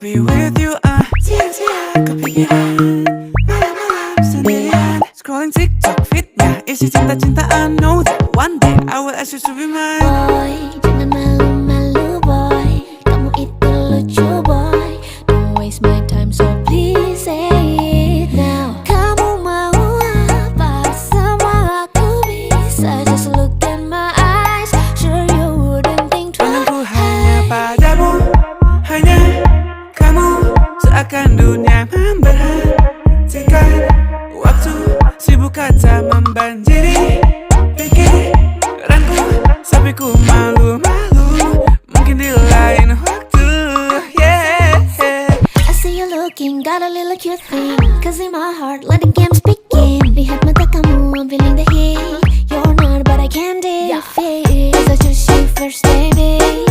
Be with you, siang-siang kepikiran, malam-malam sendirian, scrolling TikTok fitnya isi cinta-cintaan. Know that one day I will ask you to be mine. Boy, jangan malu-malu boy, kamu itu lucu boy. Don't waste my time so please say it now. Kamu mau apa? Semua aku bisa. Just look in my eyes, sure you wouldn't think twice. Pandanganku hanya padamu, hanya kamu. Seakan dunia memberhentikan waktu, sibuk kata membanjiri pikiranku, sampai ku malu-malu, mungkin di lain waktu. Yeah. I see you looking, got a little cute thing, cause in my heart let the games begin. Lihat mata kamu, I'm feeling the heat. You're not but I can't defeat, cause I choose you first baby.